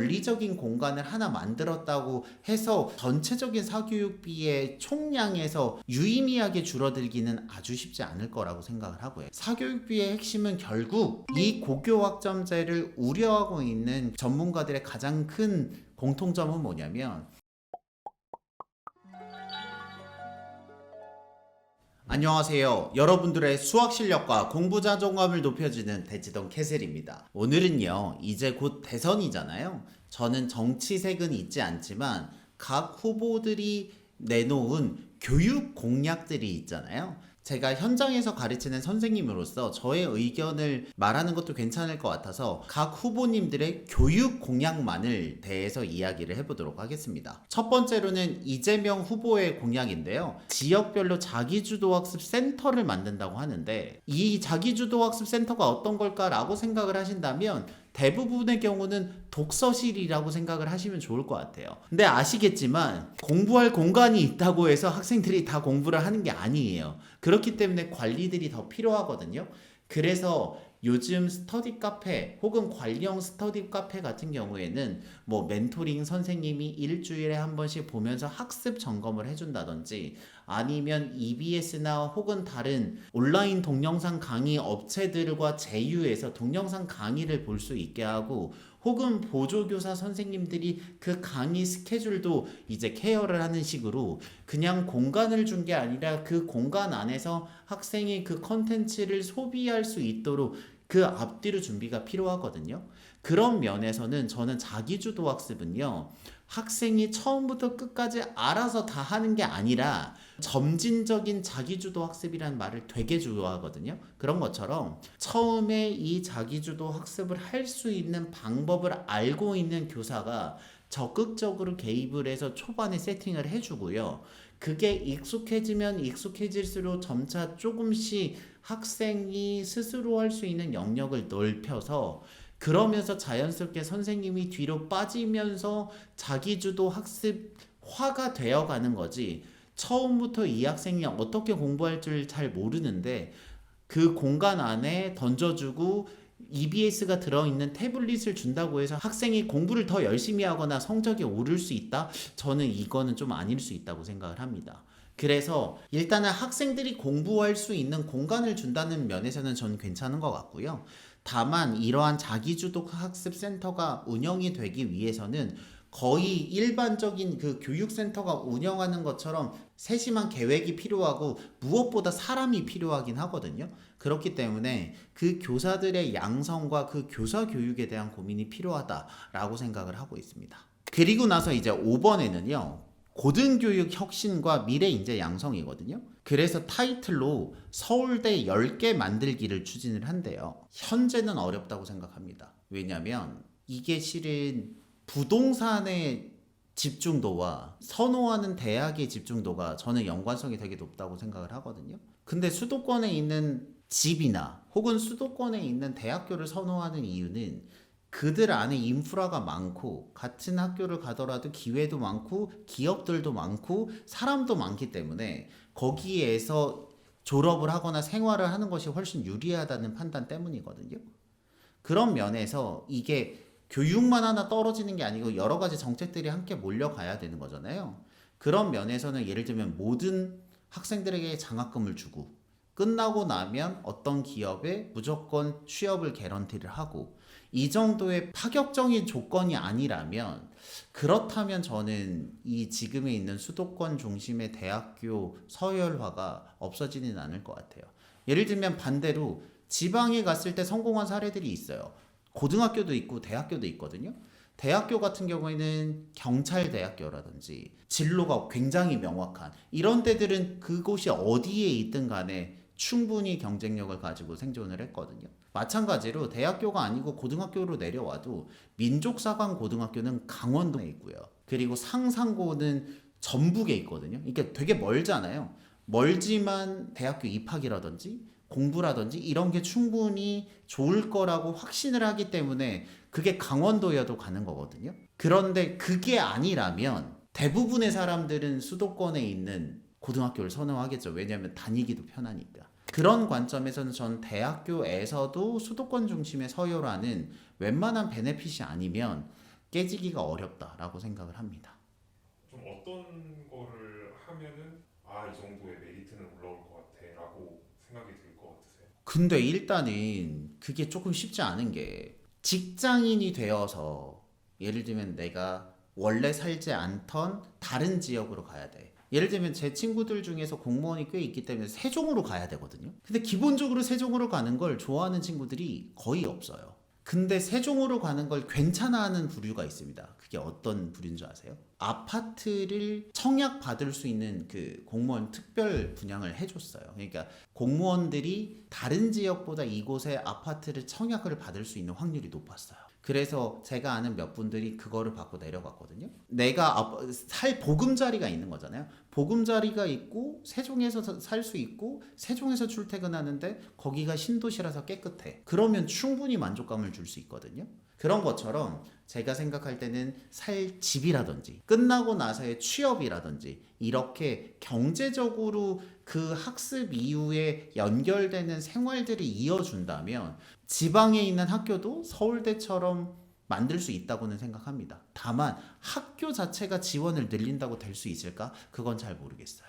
물리적인 공간을 하나 만들었다고 해서 전체적인 사교육비의 총량에서 유의미하게 줄어들기는 아주 쉽지 않을 거라고 생각을 하고요. 사교육비의 핵심은 결국 이 고교학점제를 우려하고 있는 전문가들의 가장 큰 공통점은 뭐냐면, 안녕하세요. 여러분들의 수학 실력과 공부 자존감을 높여주는 대치동 캐슬입니다. 오늘은요, 이제 곧 대선이잖아요. 저는 정치색은 있지 않지만 각 후보들이 내놓은 교육 공약들이 있잖아요. 제가 현장에서 가르치는 선생님으로서 저의 의견을 말하는 것도 괜찮을 것 같아서 각 후보님들의 교육 공약만을 대해서 이야기를 해보도록 하겠습니다. 첫 번째로는 이재명 후보의 공약인데요. 지역별로 자기주도학습 센터를 만든다고 하는데, 이 자기주도학습 센터가 어떤 걸까라고 생각을 하신다면 대부분의 경우는 독서실이라고 생각을 하시면 좋을 것 같아요. 근데 아시겠지만 공부할 공간이 있다고 해서 학생들이 다 공부를 하는 게 아니에요. 그렇기 때문에 관리들이 더 필요하거든요. 그래서 요즘 스터디 카페 혹은 관리형 스터디 카페 같은 경우에는 뭐 멘토링 선생님이 일주일에 한 번씩 보면서 학습 점검을 해준다든지, 아니면 EBS나 혹은 다른 온라인 동영상 강의 업체들과 제휴해서 동영상 강의를 볼 수 있게 하고, 혹은 보조교사 선생님들이 그 강의 스케줄도 이제 케어를 하는 식으로 그냥 공간을 준 게 아니라 그 공간 안에서 학생이 그 컨텐츠를 소비할 수 있도록 그 앞뒤로 준비가 필요하거든요. 그런 면에서는 저는 자기주도 학습은요, 학생이 처음부터 끝까지 알아서 다 하는 게 아니라 점진적인 자기주도 학습이라는 말을 되게 좋아하거든요. 그런 것처럼 처음에 이 자기주도 학습을 할 수 있는 방법을 알고 있는 교사가 적극적으로 개입을 해서 초반에 세팅을 해주고요. 그게 익숙해지면 익숙해질수록 점차 조금씩 학생이 스스로 할 수 있는 영역을 넓혀서, 그러면서 자연스럽게 선생님이 뒤로 빠지면서 자기주도 학습화가 되어가는 거지, 처음부터 이 학생이 어떻게 공부할 줄 잘 모르는데 그 공간 안에 던져주고 EBS가 들어있는 태블릿을 준다고 해서 학생이 공부를 더 열심히 하거나 성적이 오를 수 있다? 저는 이거는 좀 아닐 수 있다고 생각을 합니다. 그래서 일단은 학생들이 공부할 수 있는 공간을 준다는 면에서는 저는 괜찮은 것 같고요. 다만 이러한 자기주도 학습센터가 운영이 되기 위해서는 거의 일반적인 그 교육센터가 운영하는 것처럼 세심한 계획이 필요하고 무엇보다 사람이 필요하긴 하거든요. 그렇기 때문에 그 교사들의 양성과 그 교사 교육에 대한 고민이 필요하다라고 생각을 하고 있습니다. 그리고 나서 이제 5번에는요. 고등교육 혁신과 미래 인재 양성이거든요. 그래서 타이틀로 서울대 10개 만들기를 추진을 한대요. 현재는 어렵다고 생각합니다. 왜냐면 이게 실은 부동산의 집중도와 선호하는 대학의 집중도가 저는 연관성이 되게 높다고 생각을 하거든요. 근데 수도권에 있는 집이나 혹은 수도권에 있는 대학교를 선호하는 이유는 그들 안에 인프라가 많고 같은 학교를 가더라도 기회도 많고 기업들도 많고 사람도 많기 때문에 거기에서 졸업을 하거나 생활을 하는 것이 훨씬 유리하다는 판단 때문이거든요. 그런 면에서 이게 교육만 하나 떨어지는 게 아니고 여러 가지 정책들이 함께 몰려가야 되는 거잖아요. 그런 면에서는 예를 들면 모든 학생들에게 장학금을 주고 끝나고 나면 어떤 기업에 무조건 취업을 개런티를 하고, 이 정도의 파격적인 조건이 아니라면, 그렇다면 저는 이 지금에 있는 수도권 중심의 대학교 서열화가 없어지는 않을 것 같아요. 예를 들면 반대로 지방에 갔을 때 성공한 사례들이 있어요. 고등학교도 있고 대학교도 있거든요. 대학교 같은 경우에는 경찰대학교라든지 진로가 굉장히 명확한 이런 데들은 그곳이 어디에 있든 간에 충분히 경쟁력을 가지고 생존을 했거든요. 마찬가지로 대학교가 아니고 고등학교로 내려와도 민족사관 고등학교는 강원도에 있고요. 그리고 상상고는 전북에 있거든요. 이게 되게 멀잖아요. 멀지만 대학교 입학이라든지 공부라든지 이런 게 충분히 좋을 거라고 확신을 하기 때문에 그게 강원도여도 가는 거거든요. 그런데 그게 아니라면 대부분의 사람들은 수도권에 있는 고등학교를 선호하겠죠. 왜냐하면 다니기도 편하니까. 그런 관점에서는 전 대학교에서도 수도권 중심의 서열화는 웬만한 베네핏이 아니면 깨지기가 어렵다라고 생각을 합니다. 좀 어떤 거를 하면은 이 정도의 메리트는 올라올 것 같아라고 생각이 들 것 같으세요? 근데 일단은 그게 조금 쉽지 않은 게 직장인이 되어서 예를 들면 내가 원래 살지 않던 다른 지역으로 가야 돼. 예를 들면 제 친구들 중에서 공무원이 꽤 있기 때문에 세종으로 가야 되거든요. 근데 기본적으로 세종으로 가는 걸 좋아하는 친구들이 거의 없어요. 근데 세종으로 가는 걸 괜찮아하는 부류가 있습니다. 그게 어떤 부류인 줄 아세요? 아파트를 청약 받을 수 있는 그 공무원 특별 분양을 해줬어요. 그러니까 공무원들이 다른 지역보다 이곳에 아파트를 청약을 받을 수 있는 확률이 높았어요. 그래서 제가 아는 몇 분들이 그거를 받고 내려갔거든요. 내가 살 보금자리가 있는 거잖아요. 보금자리가 있고 세종에서 살 수 있고 세종에서 출퇴근하는데 거기가 신도시라서 깨끗해. 그러면 충분히 만족감을 줄 수 있거든요. 그런 것처럼 제가 생각할 때는 살 집이라든지 끝나고 나서의 취업이라든지 이렇게 경제적으로 그 학습 이후에 연결되는 생활들이 이어준다면 지방에 있는 학교도 서울대처럼 만들 수 있다고는 생각합니다. 다만 학교 자체가 지원을 늘린다고 될 수 있을까? 그건 잘 모르겠어요.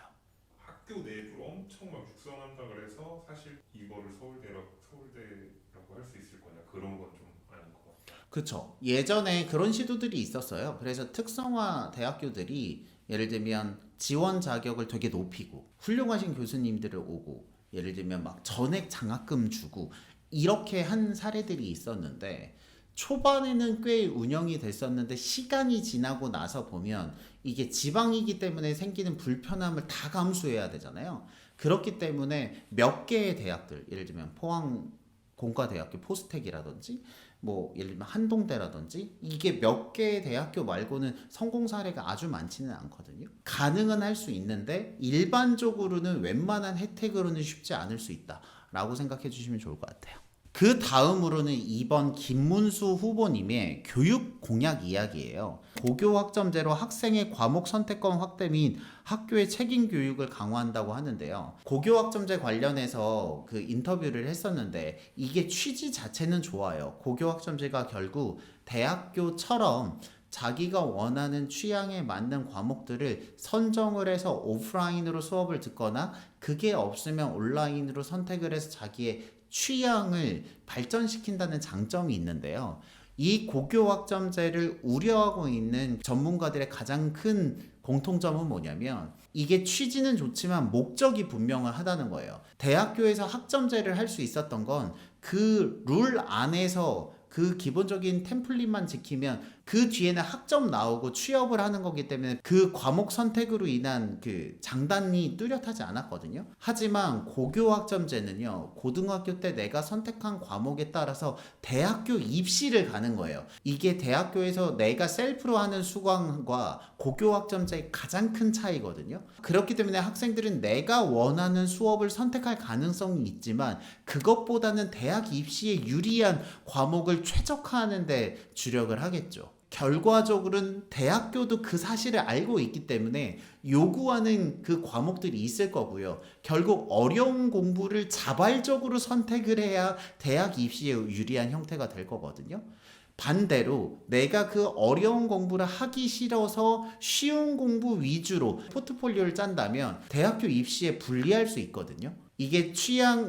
학교 내부를 엄청 막 육성한다 그래서 사실 이거를 서울대라고 할 수 있을 거냐 그런 건 좀 아닌 것 같아요. 그쵸. 예전에 그런 시도들이 있었어요. 그래서 특성화 대학교들이 예를 들면 지원 자격을 되게 높이고 훌륭하신 교수님들을 오고 예를 들면 막 전액 장학금 주고 이렇게 한 사례들이 있었는데 초반에는 꽤 운영이 됐었는데 시간이 지나고 나서 보면 이게 지방이기 때문에 생기는 불편함을 다 감수해야 되잖아요. 그렇기 때문에 몇 개의 대학들, 예를 들면 포항 공과대학교 포스텍이라든지 뭐 예를 들면 한동대라든지 이게 몇 개의 대학교 말고는 성공 사례가 아주 많지는 않거든요. 가능은 할 수 있는데 일반적으로는 웬만한 혜택으로는 쉽지 않을 수 있다라고 생각해 주시면 좋을 것 같아요. 그 다음으로는 이번 김문수 후보님의 교육 공약 이야기예요. 고교 학점제로 학생의 과목 선택권 확대 및 학교의 책임 교육을 강화한다고 하는데요. 고교 학점제 관련해서 그 인터뷰를 했었는데 이게 취지 자체는 좋아요. 고교 학점제가 결국 대학교처럼 자기가 원하는 취향에 맞는 과목들을 선정을 해서 오프라인으로 수업을 듣거나 그게 없으면 온라인으로 선택을 해서 자기의 취향을 발전시킨다는 장점이 있는데요. 이 고교 학점제를 우려하고 있는 전문가들의 가장 큰 공통점은 뭐냐면 이게 취지는 좋지만 목적이 분명하다는 거예요. 대학교에서 학점제를 할 수 있었던 건 그 룰 안에서 그 기본적인 템플릿만 지키면 그 뒤에는 학점 나오고 취업을 하는 거기 때문에 그 과목 선택으로 인한 그 장단이 뚜렷하지 않았거든요. 하지만 고교 학점제는요, 고등학교 때 내가 선택한 과목에 따라서 대학교 입시를 가는 거예요. 이게 대학교에서 내가 셀프로 하는 수강과 고교 학점제의 가장 큰 차이거든요. 그렇기 때문에 학생들은 내가 원하는 수업을 선택할 가능성이 있지만 그것보다는 대학 입시에 유리한 과목을 최적화하는 데 주력을 하겠죠. 결과적으로는 대학교도 그 사실을 알고 있기 때문에 요구하는 그 과목들이 있을 거고요. 결국 어려운 공부를 자발적으로 선택을 해야 대학 입시에 유리한 형태가 될 거거든요. 반대로 내가 그 어려운 공부를 하기 싫어서 쉬운 공부 위주로 포트폴리오를 짠다면 대학교 입시에 불리할 수 있거든요. 이게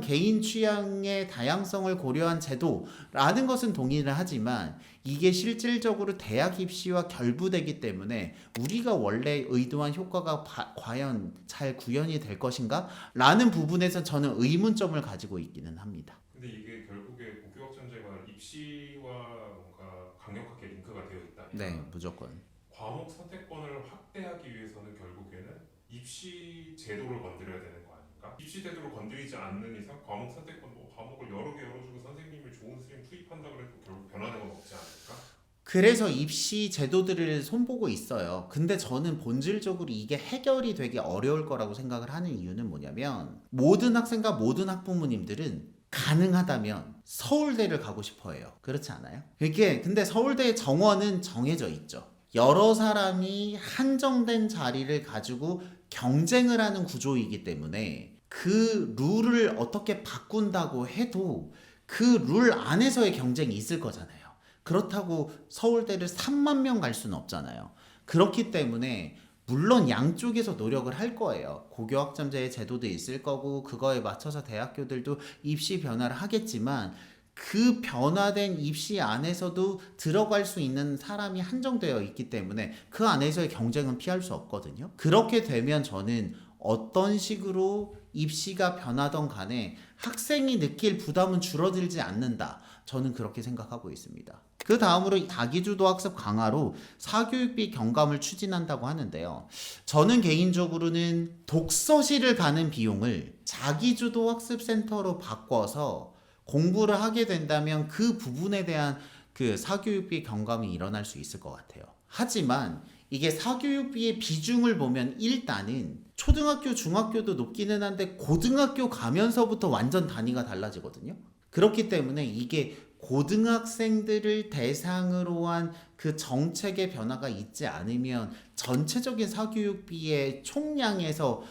개인 취향의 다양성을 고려한 제도라는 것은 동의를 하지만 이게 실질적으로 대학 입시와 결부되기 때문에 우리가 원래 의도한 효과가 과연 잘 구현이 될 것인가? 라는 부분에서 저는 의문점을 가지고 있기는 합니다. 근데 이게 결국에 고교 학점제가 입시와 뭔가 강력하게 링크가 되어 있다면 네, 무조건. 과목 선택권을 확대하기 위해서는 결국에는 입시 제도를 건드려야 되는 거 아닌가? 입시 제도를 건드리지 않는 이상 과목 선택권, 과목을 여러 개 열어주고 선생님을 좋은 선생님 투입한다고 해도 결국 변하는 건 없지 않을까? 그래서 입시 제도들을 손보고 있어요. 근데 저는 본질적으로 이게 해결이 되게 어려울 거라고 생각을 하는 이유는 뭐냐면 모든 학생과 모든 학부모님들은 가능하다면 서울대를 가고 싶어 해요. 그렇지 않아요? 근데 서울대의 정원은 정해져 있죠. 여러 사람이 한정된 자리를 가지고 경쟁을 하는 구조이기 때문에 그 룰을 어떻게 바꾼다고 해도 그 룰 안에서의 경쟁이 있을 거잖아요. 그렇다고 서울대를 3만 명 갈 수는 없잖아요. 그렇기 때문에 물론 양쪽에서 노력을 할 거예요. 고교 학점제 제도도 있을 거고 그거에 맞춰서 대학교들도 입시 변화를 하겠지만 그 변화된 입시 안에서도 들어갈 수 있는 사람이 한정되어 있기 때문에 그 안에서의 경쟁은 피할 수 없거든요. 그렇게 되면 저는 어떤 식으로 입시가 변하던 간에 학생이 느낄 부담은 줄어들지 않는다. 저는 그렇게 생각하고 있습니다. 그 다음으로 자기주도 학습 강화로 사교육비 경감을 추진한다고 하는데요. 저는 개인적으로는 독서실을 가는 비용을 자기주도 학습센터로 바꿔서 공부를 하게 된다면 그 부분에 대한 그 사교육비 경감이 일어날 수 있을 것 같아요. 하지만 이게 사교육비의 비중을 보면 일단은 초등학교, 중학교도 높기는 한데 고등학교 가면서부터 완전 단위가 달라지거든요. 그렇기 때문에 이게 고등학생들을 대상으로 한 그 정책의 변화가 있지 않으면 전체적인 사교육비의 총량에서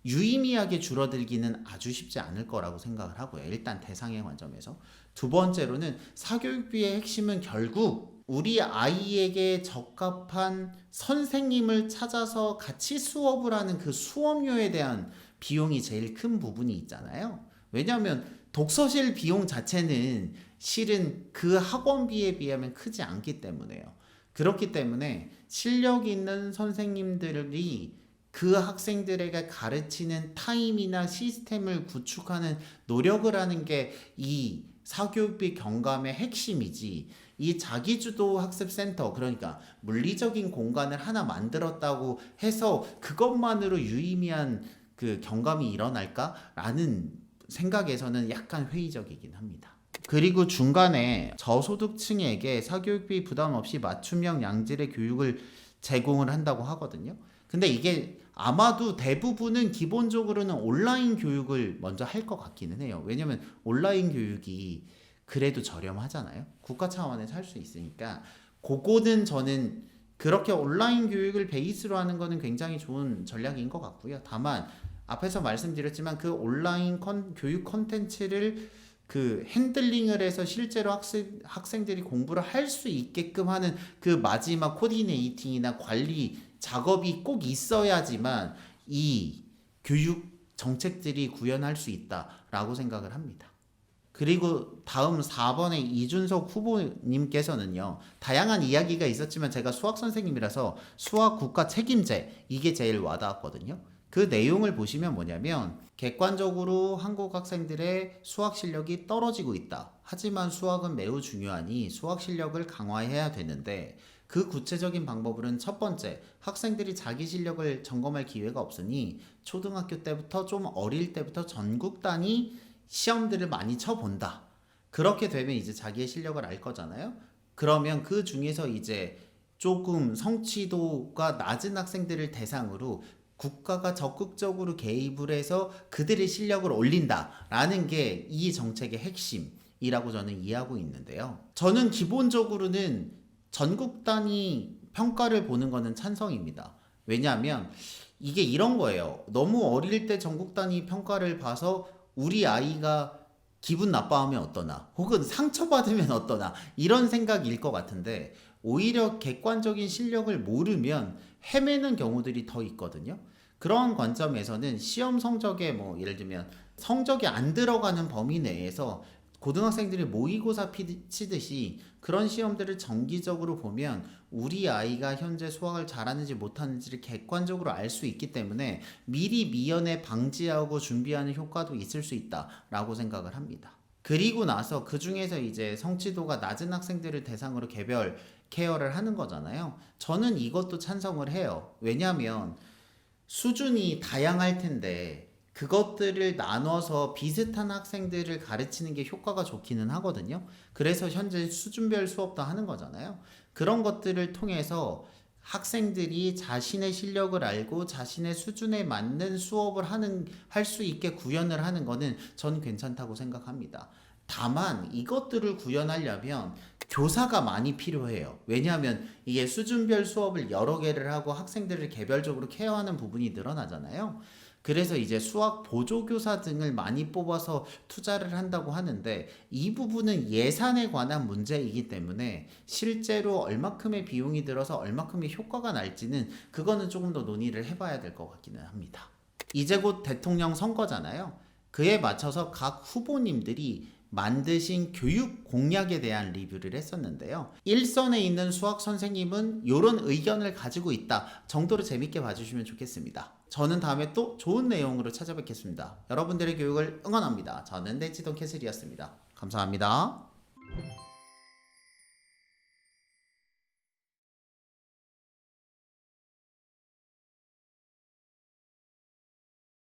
유의미하게 줄어들기는 아주 쉽지 않을 거라고 생각을 하고요. 일단 대상의 관점에서. 두 번째로는 사교육비의 핵심은 결국 우리 아이에게 적합한 선생님을 찾아서 같이 수업을 하는 그 수업료에 대한 비용이 제일 큰 부분이 있잖아요. 왜냐하면 독서실 비용 자체는 실은 그 학원비에 비하면 크지 않기 때문에요. 그렇기 때문에 실력 있는 선생님들이 그 학생들에게 가르치는 타임이나 시스템을 구축하는 노력을 하는 게 이 사교육비 경감의 핵심이지, 이 자기주도 학습센터, 그러니까 물리적인 공간을 하나 만들었다고 해서 그것만으로 유의미한 그 경감이 일어날까라는 생각에서는 약간 회의적이긴 합니다. 그리고 중간에 저소득층에게 사교육비 부담 없이 맞춤형 양질의 교육을 제공을 한다고 하거든요. 근데 이게 아마도 대부분은 기본적으로는 온라인 교육을 먼저 할 것 같기는 해요. 왜냐면 온라인 교육이 그래도 저렴하잖아요. 국가 차원에서 할 수 있으니까. 그거는 저는 그렇게 온라인 교육을 베이스로 하는 거는 굉장히 좋은 전략인 것 같고요. 다만 앞에서 말씀드렸지만 그 온라인 교육 컨텐츠를 그 핸들링을 해서 실제로 학생들이 공부를 할 수 있게끔 하는 그 마지막 코디네이팅이나 관리 작업이 꼭 있어야지만 이 교육 정책들이 구현할 수 있다라고 생각을 합니다. 그리고 다음 4번의 이준석 후보님께서는요, 다양한 이야기가 있었지만 제가 수학 선생님이라서 수학 국가 책임제, 이게 제일 와닿았거든요. 그 내용을 보시면 뭐냐면 객관적으로 한국 학생들의 수학 실력이 떨어지고 있다. 하지만 수학은 매우 중요하니 수학 실력을 강화해야 되는데 그 구체적인 방법으로는 첫 번째, 학생들이 자기 실력을 점검할 기회가 없으니 초등학교 때부터 좀 어릴 때부터 전국 단위 시험들을 많이 쳐본다. 그렇게 되면 이제 자기의 실력을 알 거잖아요. 그러면 그 중에서 이제 조금 성취도가 낮은 학생들을 대상으로 국가가 적극적으로 개입을 해서 그들의 실력을 올린다라는 게 이 정책의 핵심이라고 저는 이해하고 있는데요. 저는 기본적으로는 전국 단위 평가를 보는 거는 찬성입니다. 왜냐하면 이게 이런 거예요. 너무 어릴 때 전국 단위 평가를 봐서 우리 아이가 기분 나빠하면 어떠나, 혹은 상처받으면 어떠나, 이런 생각일 것 같은데 오히려 객관적인 실력을 모르면 헤매는 경우들이 더 있거든요. 그런 관점에서는 시험 성적에 뭐 예를 들면 성적이 안 들어가는 범위 내에서 고등학생들이 모의고사 치듯이 그런 시험들을 정기적으로 보면 우리 아이가 현재 수학을 잘하는지 못하는지를 객관적으로 알 수 있기 때문에 미리 미연에 방지하고 준비하는 효과도 있을 수 있다라고 생각을 합니다. 그리고 나서 그 중에서 이제 성취도가 낮은 학생들을 대상으로 개별 케어를 하는 거잖아요. 저는 이것도 찬성을 해요. 왜냐하면 수준이 다양할 텐데 그것들을 나눠서 비슷한 학생들을 가르치는 게 효과가 좋기는 하거든요. 그래서 현재 수준별 수업도 하는 거잖아요. 그런 것들을 통해서 학생들이 자신의 실력을 알고 자신의 수준에 맞는 수업을 할 수 있게 구현을 하는 거는 전 괜찮다고 생각합니다. 다만 이것들을 구현하려면 교사가 많이 필요해요. 왜냐하면 이게 수준별 수업을 여러 개를 하고 학생들을 개별적으로 케어하는 부분이 늘어나잖아요. 그래서 이제 수학 보조교사 등을 많이 뽑아서 투자를 한다고 하는데 이 부분은 예산에 관한 문제이기 때문에 실제로 얼마큼의 비용이 들어서 얼마큼의 효과가 날지는 그거는 조금 더 논의를 해봐야 될 것 같기는 합니다. 이제 곧 대통령 선거잖아요. 그에 맞춰서 각 후보님들이 만드신 교육 공약에 대한 리뷰를 했었는데요. 일선에 있는 수학 선생님은 이런 의견을 가지고 있다 정도로 재밌게 봐주시면 좋겠습니다. 저는 다음에 또 좋은 내용으로 찾아뵙겠습니다. 여러분들의 교육을 응원합니다. 저는 대치동 캐슬이었습니다. 감사합니다.